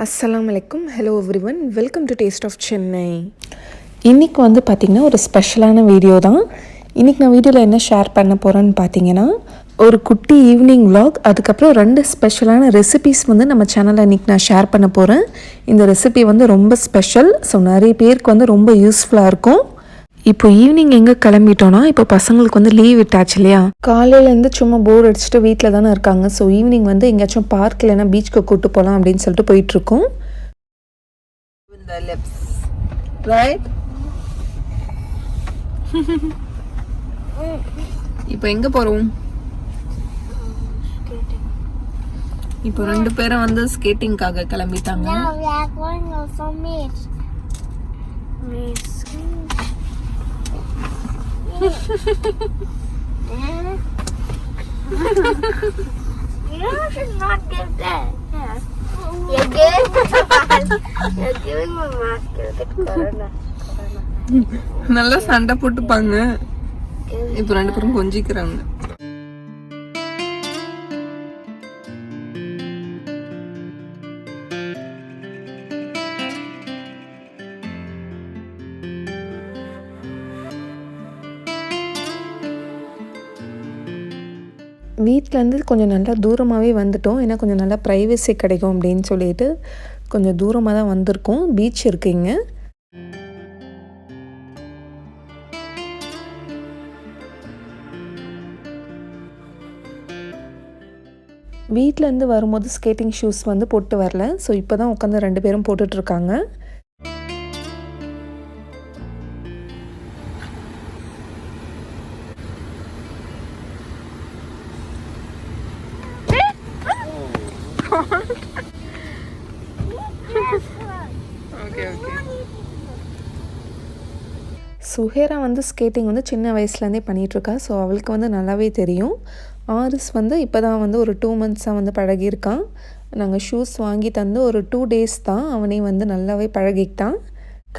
அஸ்ஸலாமு அலைக்கும். Hello everyone, welcome to taste of Chennai. இன்றைக்கி வந்து பார்த்திங்கன்னா ஒரு ஸ்பெஷலான வீடியோ தான். இன்றைக்கி நான் வீடியோவில் என்ன ஷேர் பண்ண போகிறேன்னு பார்த்தீங்கன்னா ஒரு குட்டி ஈவினிங் விலாக், அதுக்கப்புறம் 2 ஸ்பெஷலான ரெசிபீஸ் வந்து நம்ம சேனலில் இன்றைக்கி நான் ஷேர் பண்ண போகிறேன். இந்த ரெசிபி வந்து ரொம்ப ஸ்பெஷல், ஸோ நிறைய பேருக்கு வந்து ரொம்ப யூஸ்ஃபுல்லாக இருக்கும். இப்போ ஈவினிங் எங்கே கிளம்பிட்டோன்னா, இப்போ பசங்களுக்கு வந்து லீவ் விட்டாச்சு இல்லையா, காலையிலேருந்து சும்மா போர் அடிச்சுட்டு வீட்டில் தானே இருக்காங்க. ஸோ ஈவினிங் வந்து எங்கேயாச்சும் பார்க் இல்லைன்னா பீச்சுக்கு கூப்பிட்டு போகலாம் அப்படின்னு சொல்லிட்டு போயிட்டுருக்கோம். இப்போ எங்கே போகிறோம்? இப்போ 2 பேரும் வந்து ஸ்கேட்டிங்காக கிளம்பிட்டாங்க. You should not give that. Yeah. You're giving my mask. Corona. நல்லா சண்டை போட்டுப்பாங்க. இப்போ 2 பேரும் கொஞ்சிக்கிறாங்க. வீட்டிலேருந்து கொஞ்சம் நல்லா தூரமாகவே வந்துட்டோம். ஏன்னா கொஞ்சம் நல்லா ப்ரைவசி கிடைக்கும் அப்படின்னு சொல்லிட்டு கொஞ்சம் தூரமாக தான் வந்திருக்கோம். பீச் இருக்குங்க. வீட்டிலேருந்து வரும்போது ஸ்கேட்டிங் ஷூஸ் வந்து போட்டு வரல. ஸோ இப்போ தான் உட்காந்து 2 பேரும் போட்டுட்ருக்காங்க. சுஹேரா வந்து ஸ்கேட்டிங் வந்து சின்ன வயசுலேருந்தே பண்ணிகிட்ருக்கா. ஸோ அவளுக்கு வந்து நல்லாவே தெரியும். ஆரிஸ் வந்து இப்போ தான் வந்து ஒரு 2 மந்த்ஸாக வந்து பழகியிருக்கான். நாங்கள் ஷூஸ் வாங்கி தந்து ஒரு 2 டேஸ் தான் அவனே வந்து நல்லாவே பழகிக்கிட்டான்.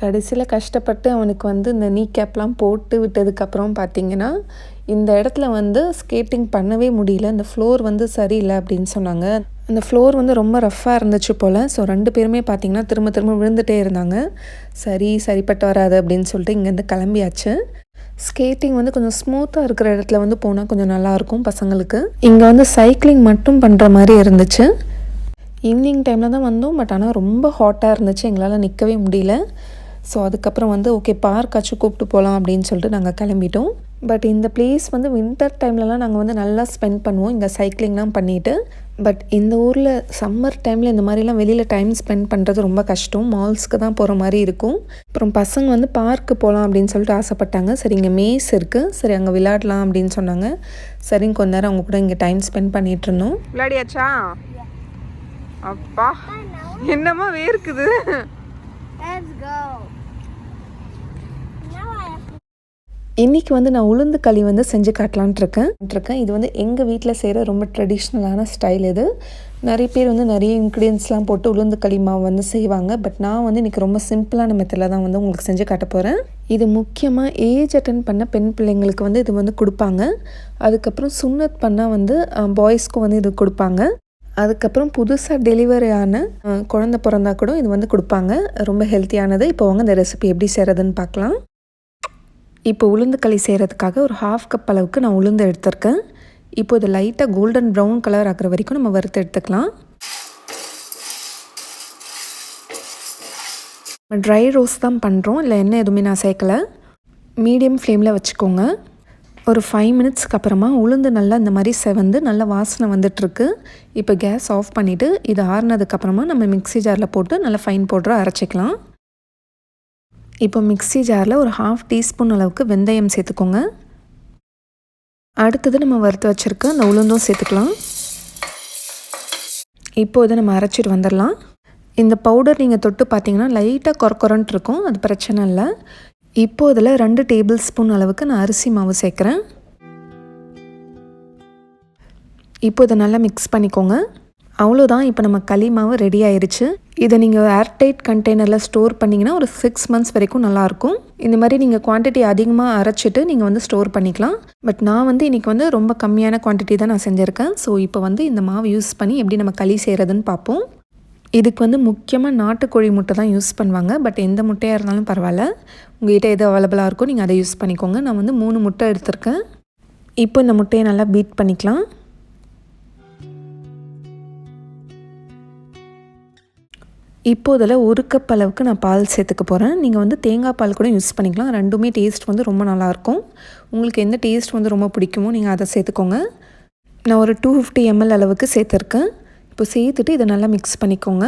கடைசியில் கஷ்டப்பட்டு அவனுக்கு வந்து இந்த நீ கேப்லாம் போட்டு விட்டதுக்கப்புறம் பார்த்திங்கன்னா இந்த இடத்துல வந்து ஸ்கேட்டிங் பண்ணவே முடியல. இந்த ஃப்ளோர் வந்து சரியில்லை அப்படின்னு சொன்னாங்க. அந்த ஃப்ளோர் வந்து ரொம்ப ரஃப்பாக இருந்துச்சு போல். ஸோ 2 பேருமே பார்த்திங்கன்னா திரும்ப திரும்ப விழுந்துகிட்டே இருந்தாங்க. சரிப்பட்டு வராது அப்படின்னு சொல்லிட்டு இங்கேருந்து கிளம்பியாச்சு. ஸ்கேட்டிங் வந்து கொஞ்சம் ஸ்மூத்தாக இருக்கிற இடத்துல வந்து போனால் கொஞ்சம் நல்லாயிருக்கும் பசங்களுக்கு. இங்கே வந்து சைக்கிளிங் மட்டும் பண்ணுற மாதிரி இருந்துச்சு. ஈவினிங் டைமில் தான் வந்தோம். பட் ஆனால் ரொம்ப ஹாட்டாக இருந்துச்சு, எங்களால் நிற்கவே முடியல. ஸோ அதுக்கப்புறம் வந்து ஓகே பார்க்காச்சும் கூப்பிட்டு போகலாம் அப்படின்னு சொல்லிட்டு நாங்கள் கிளம்பிட்டோம். பட் இந்த பிளேஸ் வந்து வின்டர் டைம்லலாம் நாங்கள் வந்து நல்லா ஸ்பெண்ட் பண்ணுவோம் இங்கே சைக்கிளிங்லாம் பண்ணிவிட்டு. பட் இந்த ஊரில் சம்மர் டைமில் இந்த மாதிரிலாம் வெளியில் டைம் ஸ்பெண்ட் பண்ணுறது ரொம்ப கஷ்டம். மால்ஸ்க்கு தான் போகிற மாதிரி இருக்கும். அப்புறம் பசங்க வந்து பார்க்கு போகலாம் அப்படின்னு சொல்லிட்டு ஆசைப்பட்டாங்க. சரி இங்கே மேஸ் இருக்குது, சரி அங்கே விளையாடலாம் அப்படின்னு சொன்னாங்க. சரிங்க கொஞ்ச நேரம் அவங்க கூட இங்கே டைம் ஸ்பெண்ட் பண்ணிகிட்டு இருந்தோம். விளையாடியாச்சா? அப்பா என்னம்மா வேர்க்குது. Let's go. இன்றைக்கி வந்து நான் உளுந்து களி வந்து செஞ்சு காட்டலான்ட்டு இருக்கேன். இது வந்து எங்கள் வீட்டில் செய்கிற ரொம்ப ட்ரெடிஷ்னலான ஸ்டைல். இது நிறைய பேர் வந்து நிறைய இன்க்ரீடியன்ஸ்லாம் போட்டு உளுந்து களி மாவு வந்து செய்வாங்க. பட் நான் வந்து இன்றைக்கி ரொம்ப சிம்பிளான மெத்தடில் தான் வந்து உங்களுக்கு செஞ்சு காட்ட போகிறேன். இது முக்கியமாக ஏஜ் அட்டன் பண்ண பெண் பிள்ளைங்களுக்கு வந்து இது வந்து கொடுப்பாங்க. அதுக்கப்புறம் சுன்னத் பண்ணால் வந்து பாய்ஸ்க்கும் வந்து இது கொடுப்பாங்க. அதுக்கப்புறம் புதுசாக டெலிவரி ஆன குழந்தை பிறந்தா கூட இது வந்து கொடுப்பாங்க. ரொம்ப ஹெல்த்தியானது. இப்போ வாங்க இந்த ரெசிபி எப்படி செய்கிறதுன்னு பார்க்கலாம். இப்போ உளுந்து களி செய்கிறதுக்காக ஒரு 1/2 கப் அளவுக்கு நான் உளுந்து எடுத்திருக்கேன். இப்போ இது லைட்டாக கோல்டன் ப்ரௌன் கலர் ஆகிற வரைக்கும் நம்ம வறுத்து எடுத்துக்கலாம். ட்ரை ரோஸ்ட் தான் பண்ணுறோம், இல்லை எண்ணெய் எதுவுமே நான் சேர்க்கலை. மீடியம் ஃப்ளேமில் வச்சுக்கோங்க. ஒரு 5 மினிட்ஸ்க்கு அப்புறமா உளுந்து நல்லா இந்த மாதிரி செவந்து நல்லா வாசனை வந்துட்டுருக்கு. இப்போ கேஸ் ஆஃப் பண்ணிவிட்டு இது ஆறுனதுக்கப்புறமா நம்ம மிக்ஸி ஜாரில் போட்டு நல்லா ஃபைன் பவுடராக அரைச்சிக்கலாம். இப்போ மிக்ஸி ஜாரில் ஒரு 1/2 டீஸ்பூன் அளவுக்கு வெந்தயம் சேர்த்துக்கோங்க. அடுத்தது நம்ம வறுத்து வச்சுருக்க அந்த உளுந்தும் சேர்த்துக்கலாம். இப்போ இதை நம்ம அரைச்சிட்டு வந்துடலாம். இந்த பவுடர் நீங்கள் தொட்டு பார்த்தீங்கன்னா லைட்டாக கொரக்கொரன்ட்டு இருக்கும், அது பிரச்சனை இல்லை. இப்போ இதில் 2 டேபிள் ஸ்பூன் அளவுக்கு நான் அரிசி மாவு சேர்க்குறேன். இப்போ இதை நல்லா மிக்ஸ் பண்ணிக்கோங்க. அவ்வளோதான், இப்போ நம்ம களி மாவு ரெடி ஆயிடுச்சு. இதை நீங்கள் ஏர்டைட் கண்டெய்னரில் ஸ்டோர் பண்ணிங்கன்னா ஒரு 6 months வரைக்கும் நல்லாயிருக்கும். இந்த மாதிரி நீங்கள் குவான்டிட்டி அதிகமாக அரைச்சிட்டு நீங்கள் வந்து ஸ்டோர் பண்ணிக்கலாம். பட் நான் வந்து இன்றைக்கி வந்து ரொம்ப கம்மியான குவான்டிட்டி தான் நான் செஞ்சுருக்கேன். ஸோ இப்போ வந்து இந்த மாவு யூஸ் பண்ணி எப்படி நம்ம களி செய்கிறதுன்னு பார்ப்போம். இதுக்கு வந்து முக்கியமாக நாட்டுக்கோழி முட்டை தான் யூஸ் பண்ணுவாங்க. பட் எந்த முட்டையாக இருந்தாலும் பரவாயில்ல, உங்கள்கிட்ட எது அவைலபிளாக இருக்கோ நீங்கள் அதை யூஸ் பண்ணிக்கோங்க. நான் வந்து 3 முட்டை எடுத்திருக்கேன். இப்போ இந்த முட்டையை நல்லா பீட் பண்ணிக்கலாம். இப்போ இதில் 1 கப் அளவுக்கு நான் பால் சேர்த்துக்க போகிறேன். நீங்கள் வந்து தேங்காய் பால் கூட யூஸ் பண்ணிக்கலாம். ரெண்டுமே டேஸ்ட் வந்து ரொம்ப நல்லாயிருக்கும். உங்களுக்கு எந்த டேஸ்ட் வந்து ரொம்ப பிடிக்குமோ நீங்கள் அதை சேர்த்துக்கோங்க. நான் ஒரு 250 ml அளவுக்கு சேர்த்துருக்கேன். இப்போ சேர்த்துட்டு இதை நல்லா மிக்ஸ் பண்ணிக்கோங்க.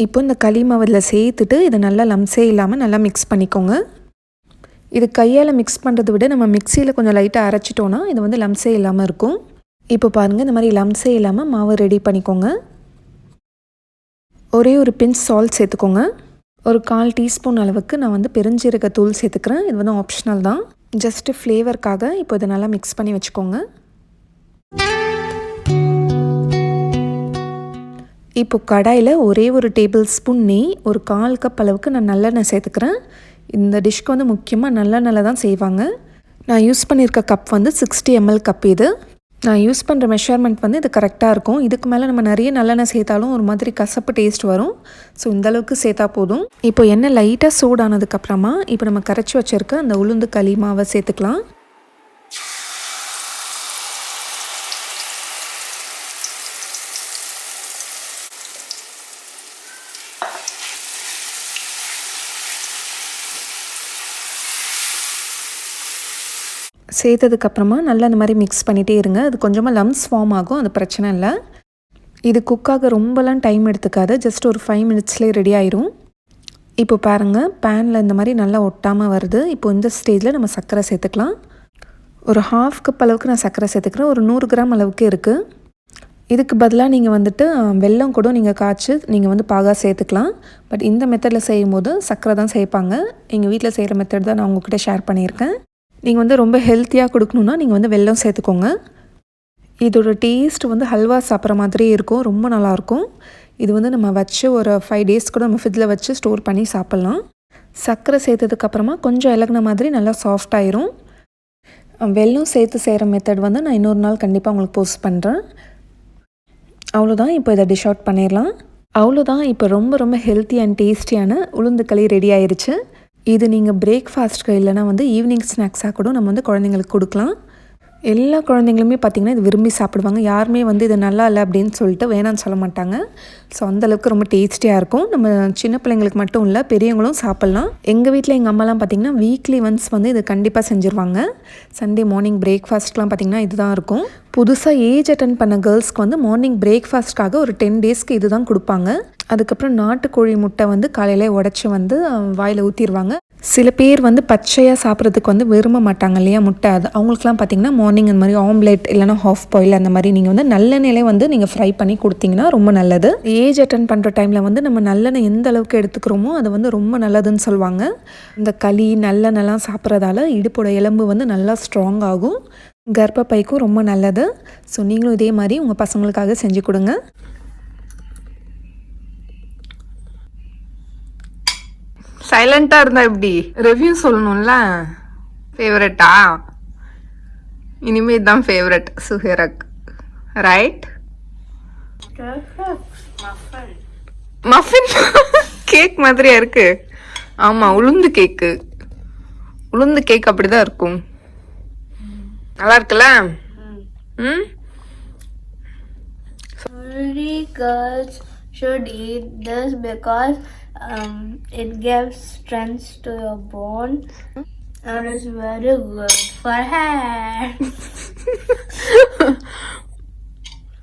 இப்போ இந்த களி மாவில் சேர்த்துட்டு இதை நல்லா லம்ஸே இல்லாமல் நல்லா மிக்ஸ் பண்ணிக்கோங்க. இது கையால் மிக்ஸ் பண்ணுறதை விட நம்ம மிக்சியில் கொஞ்சம் லைட்டாக அரைச்சிட்டோன்னா இது வந்து லம்ஸே இல்லாமல் இருக்கும். இப்போ பாருங்கள், இந்த மாதிரி லம்ஸே இல்லாமல் மாவு ரெடி பண்ணிக்கோங்க. ஒரே ஒரு பிஞ்ச் சால்ட் சேர்த்துக்கோங்க. ஒரு 1/4 டீஸ்பூன் அளவுக்கு நான் வந்து பெருஞ்சீரகத்தூள் சேர்த்துக்கிறேன். இது வந்து ஆப்ஷனல் தான், ஜஸ்ட்டு ஃப்ளேவருக்காக. இப்போ இதை நல்லா மிக்ஸ் பண்ணி வச்சுக்கோங்க. இப்போ கடாயில் ஒரே ஒரு டேபிள் ஸ்பூன் நெய், ஒரு 1/4 கப் அளவுக்கு நான் நல்லெண்ணெய் சேர்த்துக்கிறேன். இந்த டிஷ்க்கு வந்து முக்கியமாக நல்லெண்ணெயில் தான் செய்வாங்க. நான் யூஸ் பண்ணியிருக்க கப் வந்து 60 ml கப். இது நான் யூஸ் பண்ணுற மெஷர்மெண்ட் வந்து இது கரெக்டாக இருக்கும். இதுக்கு மேலே நம்ம நிறைய நல்லெண்ணெய் சேர்த்தாலும் ஒரு மாதிரி கசப்பு டேஸ்ட் வரும். ஸோ இந்தளவுக்கு சேர்த்தா போதும். இப்போ எண்ணெய் லைட்டாக சூடானதுக்கப்புறமா இப்போ நம்ம கரைச்சி வச்சுருக்க அந்த உளுந்து களி மாவை சேர்த்துக்கலாம். சேர்த்ததுக்கப்புறமா நல்லா இந்த மாதிரி மிக்ஸ் பண்ணிகிட்டே இருங்க. அது கொஞ்சமாக லம்ஸ் ஃபார்ம் ஆகும், அது பிரச்சனை இல்லை. இது குக்காக ரொம்பலாம் டைம் எடுத்துக்காது, ஜஸ்ட் ஒரு 5 minutesலேயே ரெடி ஆயிரும். இப்போ பாருங்கள், பேனில் இந்த மாதிரி நல்லா ஒட்டாமல் வருது. இப்போ இந்த ஸ்டேஜில் நம்ம சர்க்கரை சேர்த்துக்கலாம். ஒரு 1/2 கப் அளவுக்கு நான் சர்க்கரை சேர்த்துக்கிறேன். ஒரு 100 கிராம் அளவுக்கு இருக்குது. இதுக்கு பதிலாக நீங்கள் வந்துட்டு வெல்லம் கூட நீங்கள் காய்ச்சி நீங்கள் வந்து பாகாக சேர்த்துக்கலாம். பட் இந்த மெத்தடில் செய்யும்போது சர்க்கரை தான் சேர்ப்பாங்க. எங்கள் வீட்டில் செய்கிற மெத்தட் தான் நான் உங்கள்கிட்ட ஷேர் பண்ணியிருக்கேன். நீங்கள் வந்து ரொம்ப ஹெல்த்தியாக கொடுக்கணுன்னா நீங்கள் வந்து வெல்லம் சேர்த்துக்கோங்க. இதோட டேஸ்ட் வந்து ஹல்வா சாப்பிட்ற மாதிரியே இருக்கும், ரொம்ப நல்லாயிருக்கும். இது வந்து நம்ம வச்சு ஒரு 5 days கூட நம்ம ஃப்ரிட்ஜில் வச்சு ஸ்டோர் பண்ணி சாப்பிட்லாம். சர்க்கரை சேர்த்ததுக்கப்புறமா கொஞ்சம் இலகுன மாதிரி நல்லா சாஃப்ட் ஆயிரும். வெல்லம் சேர்த்து செய்கிற மெத்தட் வந்து நான் இன்னொரு நாள் கண்டிப்பாக உங்களுக்கு போஸ்ட் பண்ணுறேன். அவ்வளோதான், இப்போ இதை டிஷ் அவுட் பண்ணிடலாம். அவ்வளோதான், இப்போ ரொம்ப ரொம்ப ஹெல்த்தி அண்ட் டேஸ்டியான உளுந்து களி ரெடி ஆயிடுச்சு. இது நீங்கள் பிரேக்ஃபாஸ்ட்டுக்கு இல்லைனா வந்து ஈவினிங் ஸ்நாக்ஸாக கூட நம்ம வந்து குழந்தைங்களுக்கு கொடுக்கலாம். எல்லா குழந்தைங்களுமே பார்த்திங்கன்னா இது விரும்பி சாப்பிடுவாங்க. யாருமே வந்து இது நல்லா இல்லை அப்படின்னு சொல்லிட்டு வேணான்னு சொல்ல மாட்டாங்க. ஸோ அந்தளவுக்கு ரொம்ப டேஸ்டியாக இருக்கும். நம்ம சின்ன பிள்ளைங்களுக்கு மட்டும் இல்லை, பெரியவங்களும் சாப்பிட்லாம். எங்கள் வீட்டில் எங்கள் அம்மாலாம் பார்த்திங்கன்னா வீக்லி ஒன்ஸ் வந்து இது கண்டிப்பாக செஞ்சுருவாங்க. சண்டே மார்னிங் பிரேக்ஃபாஸ்ட்லாம் பார்த்திங்கன்னா இதுதான் இருக்கும். புதுசாக ஏஜ் அட்டன் பண்ண கேர்ள்ஸ்க்கு வந்து மார்னிங் பிரேக்ஃபாஸ்ட்காக ஒரு 10 daysக்கு இது தான் கொடுப்பாங்க. அதுக்கப்புறம் நாட்டுக்கோழி முட்டை வந்து காலையில் உடச்சி வந்து வாயில் ஊற்றிடுவாங்க. சில பேர் வந்து பச்சையாக சாப்பிட்றதுக்கு வந்து விரும்ப மாட்டாங்க இல்லையா முட்டை, அது அவங்களுக்குலாம் பார்த்திங்கன்னா மார்னிங் அந்த மாதிரி ஆம்லேட் இல்லைனா ஹாஃப் பாயில் அந்த மாதிரி நீங்கள் வந்து நல்லெண்ணெயிலே வந்து நீங்கள் ஃப்ரை பண்ணி கொடுத்தீங்கன்னா ரொம்ப நல்லது. ஏஜ் அட்டன் பண்ணுற டைமில் வந்து நம்ம நல்லெண்ணெய் எந்த அளவுக்கு எடுத்துக்கிறோமோ அது வந்து ரொம்ப நல்லதுன்னு சொல்லுவாங்க. இந்த களி நல்லெண்ணெய்லாம் சாப்பிட்றதால இடுப்போட எலும்பு வந்து நல்லா ஸ்ட்ராங் ஆகும், கர்ப்பப்பைக்கும் ரொம்ப நல்லது. ஸோ நீங்களும் இதே மாதிரி உங்கள் பசங்களுக்காக செஞ்சு கொடுங்க. சைலண்டா இருந்தா எப்படி? ரிவ்யூ சொல்லணும்ல. ஃபேவரட்டா? இனிமே தான் ஃபேவரட் சுஹேரக், ரைட்? மஃபின் கேக் மாதிரியா இருக்கு. ஆமா, உளுந்து கேக்கு. உளுந்து கேக் அப்படிதான் இருக்கும். நல்லா இருக்குல்ல? Only girls should eat this because it gives strength to your bone and it's very good for hair.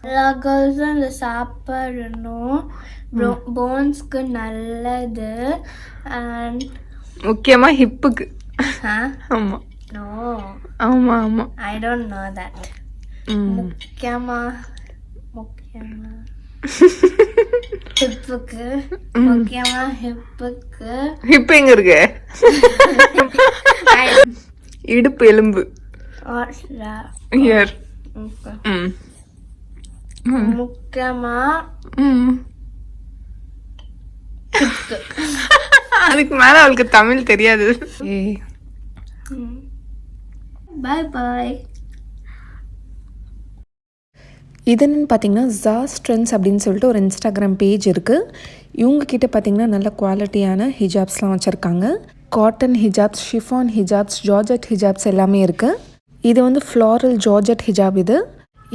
எல்லா கேர்ள்ஸும் இந்த சாப்பிடணும், போன்ஸ்க்கு நல்லது. அண்ட் முக்கியமா ஹிப்புக்கு. ஆமா, நோ, ஆமா ஆமா, ஐ டோன்ட் நோ தட். முக்கியமா ஹிப்புக்கு, முக்கியமா ஹிப்புக்கு. ஹிப் எங்க இருக்கு? இடுப்பு எலும்பு. Here. முக்கியமா ம். அதுக்கு மேல அவளுக்கு தமிழ் தெரியாது. ஏய் பாய் பாய். இது என்னென்னு பார்த்தீங்கன்னா ஜாஸ் ட்ரெண்ட்ஸ் அப்படின்னு சொல்லிட்டு ஒரு இன்ஸ்டாகிராம் பேஜ் இருக்குது. இவங்கக்கிட்ட பார்த்தீங்கன்னா நல்ல குவாலிட்டியான ஹிஜாப்ஸ்லாம் வச்சுருக்காங்க. Cotton hijabs, chiffon hijabs, georgette hijabs எல்லாமே இருக்குது. இது வந்து ஃப்ளாரல் ஜார்ஜெட் ஹிஜாப்.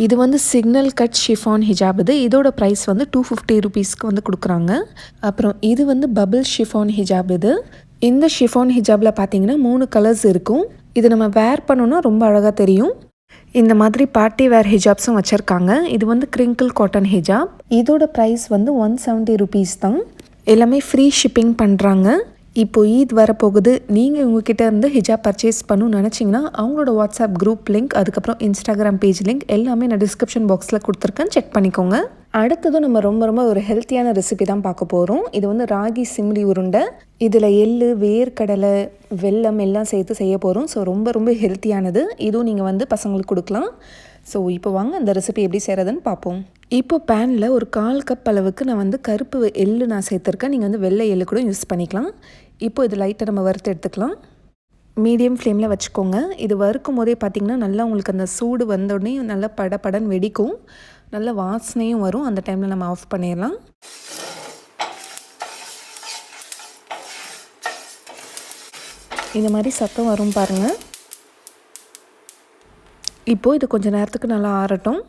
இது வந்து சிக்னல் கட் ஷிஃபான் ஹிஜாப். இதோட ப்ரைஸ் வந்து 250 ருபீஸ்க்கு வந்து கொடுக்குறாங்க. அப்புறம் இது வந்து பபிள் ஷிஃபான் ஹிஜாப். இந்த ஷிஃபான் ஹிஜாபில் பார்த்தீங்கன்னா 3 கலர்ஸ் இருக்கும். இது நம்ம வேர் பண்ணோன்னா ரொம்ப அழகாக தெரியும். இந்த மாதிரி பார்ட்டி வேர் ஹிஜாப்ஸும் வச்சுருக்காங்க. இது வந்து கிரிங்கிள் காட்டன் ஹிஜாப். இதோட ப்ரைஸ் வந்து 170 ருபீஸ் தான். எல்லாமே ஃப்ரீ ஷிப்பிங் பண்ணுறாங்க. இப்போது ஈத் வரப்போகுது. நீங்கள் உங்ககிட்ட இருந்து ஹிஜாப் பர்ச்சேஸ் பண்ணணும்னு நினச்சிங்கன்னா அவங்களோட வாட்ஸ்அப் குரூப் லிங்க், அதுக்கப்புறம் இன்ஸ்டாகிராம் பேஜ் லிங்க் எல்லாமே நான் டிஸ்கிரிப்ஷன் பாக்ஸில் கொடுத்துருக்கேன், செக் பண்ணிக்கோங்க. அடுத்ததும் நம்ம ரொம்ப ஒரு ஹெல்த்தியான ரெசிபி தான் பார்க்க போகிறோம். இது வந்து ராகி சிம்லி உருண்டை. இதில் எள்ளு, வேர்க்கடலை, வெல்லம் எல்லாம் சேர்த்து செய்ய போகிறோம். ஸோ ரொம்ப ஹெல்த்தியானது. இதுவும் நீங்கள் வந்து பசங்களுக்கு கொடுக்கலாம். ஸோ இப்போ வாங்க அந்த ரெசிபி எப்படி செய்கிறதுன்னு பார்ப்போம். இப்போ பேனில் ஒரு 1/4 கப் அளவுக்கு நான் வந்து கருப்பு எள்ளு நான் சேர்த்துருக்கேன். நீங்கள் வந்து வெள்ளை எள்ளு கூட யூஸ் பண்ணிக்கலாம். இப்போ இது லைட்டாக நம்ம வறுத்து எடுத்துக்கலாம். மீடியம் ஃப்ளேமில் வச்சுக்கோங்க. இது வறுக்கும் போதே பார்த்திங்கன்னா நல்லா உங்களுக்கு அந்த சூடு வந்தோடனே நல்லா படன்னு வெடிக்கும். நல்ல வாசனையும் வரும். அந்த டைமில் நம்ம ஆஃப் பண்ணிடலாம். இந்த மாதிரி சத்தம் வரும் பாருங்கள். இப்போது இது கொஞ்சம் நேரத்துக்கு நல்லா ஆறட்டும்.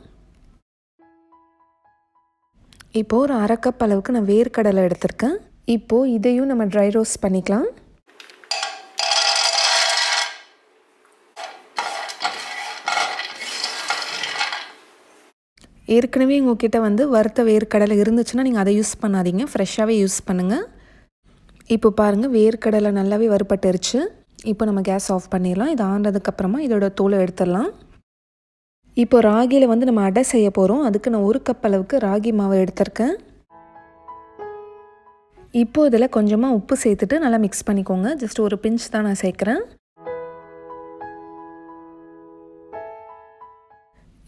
இப்போது ஒரு 1/2 கப் அளவுக்கு நான் வேர்க்கடலை எடுத்திருக்கேன். இப்போது இதையும் நம்ம ட்ரை ரோஸ்ட் பண்ணிக்கலாம். ஏற்கனவே உங்கள்கிட்ட வந்து வறுத்த வேர்க்கடலை இருந்துச்சுன்னா நீங்கள் அதை யூஸ் பண்ணாதீங்க, ஃப்ரெஷ்ஷாகவே யூஸ் பண்ணுங்கள். இப்போ பாருங்கள் வேர்க்கடலை நல்லாவே வறுபட்டுருச்சு. இப்போ நம்ம கேஸ் ஆஃப் பண்ணிடலாம். இது ஆனதுக்கப்புறமா இதோட தோலை எடுத்துடலாம். இப்போ ராகியில் வந்து நம்ம அடை செய்ய போகிறோம். அதுக்கு நான் 1 கப் அளவுக்கு ராகி மாவை எடுத்திருக்கேன். இப்போது இதில் கொஞ்சமாக உப்பு சேர்த்துட்டு நல்லா மிக்ஸ் பண்ணிக்கோங்க. ஜஸ்ட் ஒரு பிஞ்ச் தான் நான் சேர்க்குறேன்.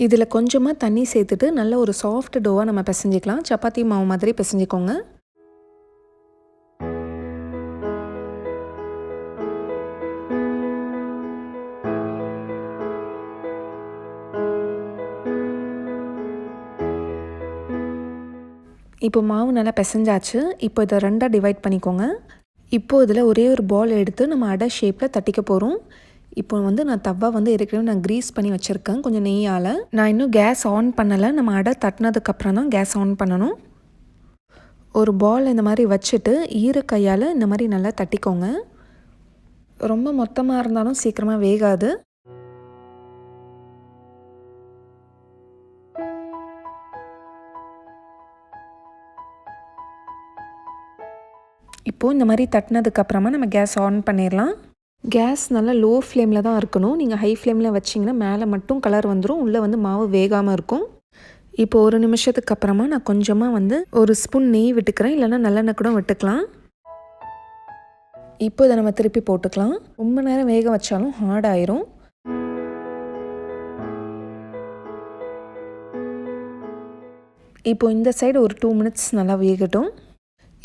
இதில் கொஞ்சமாக தண்ணி சேர்த்துட்டு நல்ல ஒரு சாஃப்ட் டோவாக நம்ம பிசைஞ்சிக்கலாம். சப்பாத்தி மாவு மாதிரி பிசைஞ்சிக்கோங்க. இப்போ மாவு நல்லா பிசைஞ்சாச்சு. இப்போ இதை 2ஆக டிவைட் பண்ணிக்கோங்க. இப்போது இதில் ஒரே ஒரு பால் எடுத்து நம்ம அடை ஷேப்பில் தட்டிக்க போகிறோம். இப்போ வந்து நான் தவா வந்து ஏற்கனவே நான் க்ரீஸ் பண்ணி வச்சுருக்கேன் கொஞ்சம் நெய்யால். நான் இன்னும் கேஸ் ஆன் பண்ணலை. நம்ம அடை தட்டினதுக்கப்புறம் தான் கேஸ் ஆன் பண்ணணும். ஒரு பால் இந்த மாதிரி வச்சுட்டு ஈரக்கையால் இந்த மாதிரி நல்லா தட்டிக்கோங்க. ரொம்ப மொத்தமாக இருந்தாலும் சீக்கிரமாக வேகாது. இப்போது இந்த மாதிரி தட்டினதுக்கப்புறமா நம்ம கேஸ் ஆன் பண்ணிடலாம். கேஸ் நல்லா லோ ஃப்ளேமில் தான் இருக்கணும். நீங்கள் ஹை ஃப்ளேமில் வச்சிங்கன்னா மேலே மட்டும் கலர் வந்துடும், உள்ளே வந்து மாவு வேகாமல் இருக்கும். இப்போ 1 நிமிஷத்துக்கு அப்புறமா நான் கொஞ்சமாக வந்து ஒரு ஸ்பூன் நெய் விட்டுக்கிறேன், இல்லைனா நல்லெண்ணெய் கூட விட்டுக்கலாம். இப்போ இதை நம்ம திருப்பி போட்டுக்கலாம். ரொம்ப நேரம் வேக வச்சாலும் ஹார்ட் ஆயிரும். இப்போ இந்த சைடு ஒரு 2 மினிட்ஸ் நல்லா வேகட்டும்.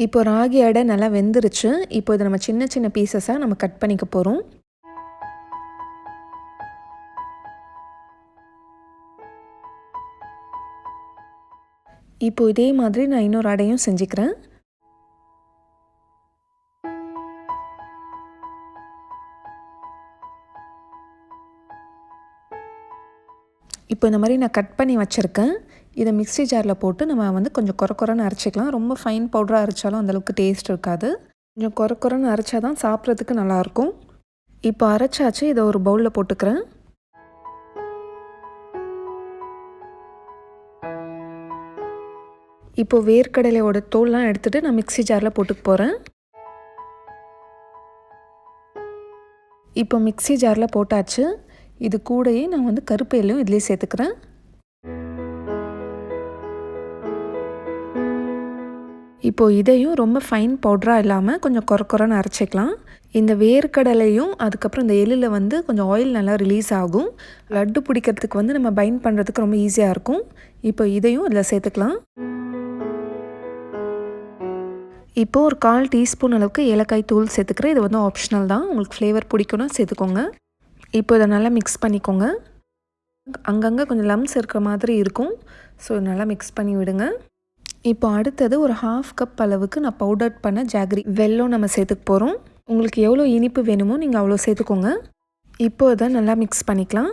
இப்போ ராகி அடை நல்லா வெந்துருச்சு. இப்போ இதை நம்ம சின்ன பீசஸாக நம்ம கட் பண்ணிக்க போகிறோம். இப்போ இதே மாதிரி நான் இன்னொரு அடையும் செஞ்சுக்கிறேன். இப்போ இந்த மாதிரி நான் கட் பண்ணி வச்சுருக்கேன். இதை மிக்ஸி ஜாரில் போட்டு நம்ம வந்து கொஞ்சம் கொரன்னு அரைச்சிக்கலாம். ரொம்ப ஃபைன் பவுடராக அரைச்சாலும் அந்தளவுக்கு டேஸ்ட் இருக்காது. கொஞ்சம் கொரன்னு அரைச்சா தான் சாப்பிட்றதுக்கு நல்லாயிருக்கும். இப்போ அரைச்சாச்சு. இதை ஒரு பவுலில் போட்டுக்கிறேன். இப்போ வேர்க்கடலையோட தோல்லாம் எடுத்துகிட்டு நான் மிக்ஸி ஜாரில் போட்டுக்க போகிறேன். இப்போ மிக்ஸி ஜாரில் போட்டாச்சு. இது கூடயே நான் வந்து கருப்பு எள்ளையும் இதுலேயே சேர்த்துக்கிறேன். இப்போது இதையும் ரொம்ப ஃபைன் பவுடராக இல்லாமல் கொஞ்சம் கொரன்னு அரைச்சிக்கலாம். இந்த வேர்க்கடலையும் அதுக்கப்புறம் இந்த எள்ளில் வந்து கொஞ்சம் ஆயில் நல்லா ரிலீஸ் ஆகும். லட்டு பிடிக்கிறதுக்கு வந்து நம்ம பைண்ட் பண்ணுறதுக்கு ரொம்ப ஈஸியாக இருக்கும். இப்போ இதையும் இதில் சேர்த்துக்கலாம். இப்போது ஒரு 1/4 டீஸ்பூன் அளவுக்கு ஏலக்காய் தூள் சேர்த்துக்கிறேன். இது வந்து ஆப்ஷனல் தான், உங்களுக்கு ஃப்ளேவர் பிடிக்கும்னா சேர்த்துக்கோங்க. இப்போ இதை நல்லா மிக்ஸ் பண்ணிக்கோங்க. அங்கங்கே கொஞ்சம் லம்ஸ் இருக்கிற மாதிரி இருக்கும், ஸோ நல்லா மிக்ஸ் பண்ணி விடுங்க. இப்போ அடுத்தது ஒரு 1/2 கப் அளவுக்கு நான் பவுடர் பண்ண ஜாகரி வெல்லம் நம்ம சேர்த்துக்க போகிறோம். உங்களுக்கு எவ்வளோ இனிப்பு வேணுமோ நீங்கள் அவ்வளோ சேர்த்துக்கோங்க. இப்போ இதை நல்லா மிக்ஸ் பண்ணிக்கலாம்.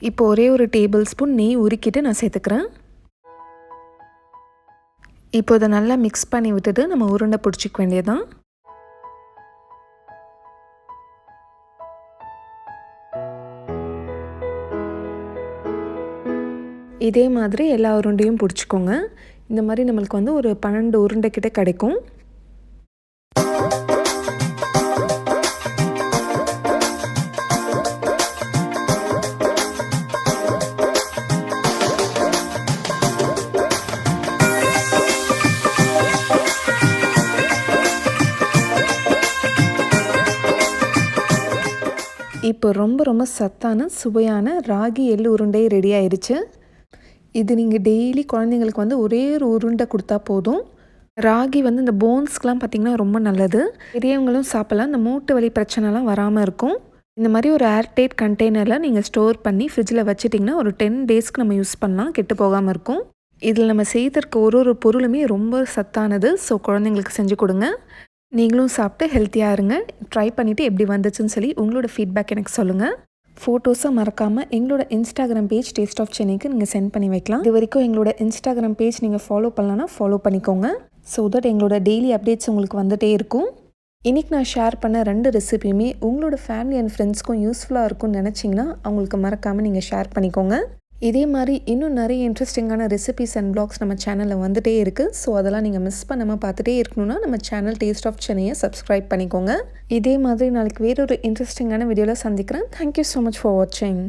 இப்போ ஒரே ஒரு டேபிள் ஸ்பூன் நெய் உருக்கிட்டு நான் சேர்த்துக்கிறேன். இப்போ இதை நல்லா மிக்ஸ் பண்ணி விட்டுட்டு நம்ம உருண்டை பிடிச்சிக்க வேண்டியதான். இதே மாதிரி எல்லா உருண்டையும் பிடிச்சிக்கோங்க. இந்த மாதிரி நம்மளுக்கு வந்து ஒரு 12 உருண்டை கிட்ட கிடைக்கும். இப்போ ரொம்ப சத்தான சுவையான ராகி எள்ளு உருண்டை ரெடி ஆயிடுச்சு. இது நீங்கள் டெய்லி குழந்தைங்களுக்கு வந்து ஒரே ஒரு உருண்டை கொடுத்தா போதும். ராகி வந்து இந்த போன்ஸ்க்கெலாம் பார்த்திங்கன்னா ரொம்ப நல்லது. பெரியவங்களும் சாப்பிட்லாம். இந்த மூட்டு வலி பிரச்சனைலாம் வராமல் இருக்கும். இந்த மாதிரி ஒரு ஏர்டைட் கண்டெய்னரில் நீங்கள் ஸ்டோர் பண்ணி ஃப்ரிட்ஜில் வச்சுட்டிங்கன்னா ஒரு 10 டேஸ்க்கு நம்ம யூஸ் பண்ணலாம், கெட்டு போகாமல் இருக்கும். இதில் நம்ம செய்திருக்க ஒரு பொருளுமே ரொம்ப சத்தானது. ஸோ குழந்தைங்களுக்கு செஞ்சு கொடுங்க. நீங்களும் சாப்பிட்டு ஹெல்த்தியாக இருங்க. ட்ரை பண்ணிவிட்டு எப்படி வந்துச்சுன்னு சொல்லி உங்களோட ஃபீட்பேக் எனக்கு சொல்லுங்கள். ஃபோட்டோஸை மறக்காமல் எங்களோட இன்ஸ்டாகிராம் பேஜ் டேஸ்ட் ஆஃப் சென்னைக்கு நீங்கள் சென்ட் பண்ணி வைக்கலாம். இது வரைக்கும் எங்களோட இன்ஸ்டாகிராம் பேஜ் நீங்கள் ஃபாலோ பண்ணலன்னா ஃபாலோ பண்ணிக்கோங்க. ஸோ தட் எங்களோட டெய்லி அப்டேட்ஸ் உங்களுக்கு வந்துகிட்டே இருக்கும். இன்றைக்கி நான் ஷேர் பண்ண 2 ரெசிபியுமே உங்களோட ஃபேமிலி அண்ட் ஃப்ரெண்ட்ஸ்க்கும் யூஸ்ஃபுல்லாக இருக்கும்னு நினச்சிங்கன்னா அவங்களுக்கு மறக்காமல் நீங்கள் ஷேர் பண்ணிக்கோங்க. இதே மாதிரி இன்னும் நிறைய இன்ட்ரெஸ்டிங்கான ரெசிபிஸ் அண்ட் வ்ளாக்ஸ் நம்ம சேனலில் வந்துகிட்டே இருக்குது. ஸோ அதெல்லாம் நீங்கள் மிஸ் பண்ணாமல் பார்த்துட்டே இருக்கணும்னா நம்ம சேனல் டேஸ்ட் ஆஃப் சென்னையை சப்ஸ்கிரைப் பண்ணிக்கோங்க. இதே மாதிரி நாளைக்கு வேறொரு இன்ட்ரெஸ்டிங்கான வீடியோவில் சந்திக்கிறேன். தேங்க்யூ ஸோ மச் ஃபார் வாட்சிங்.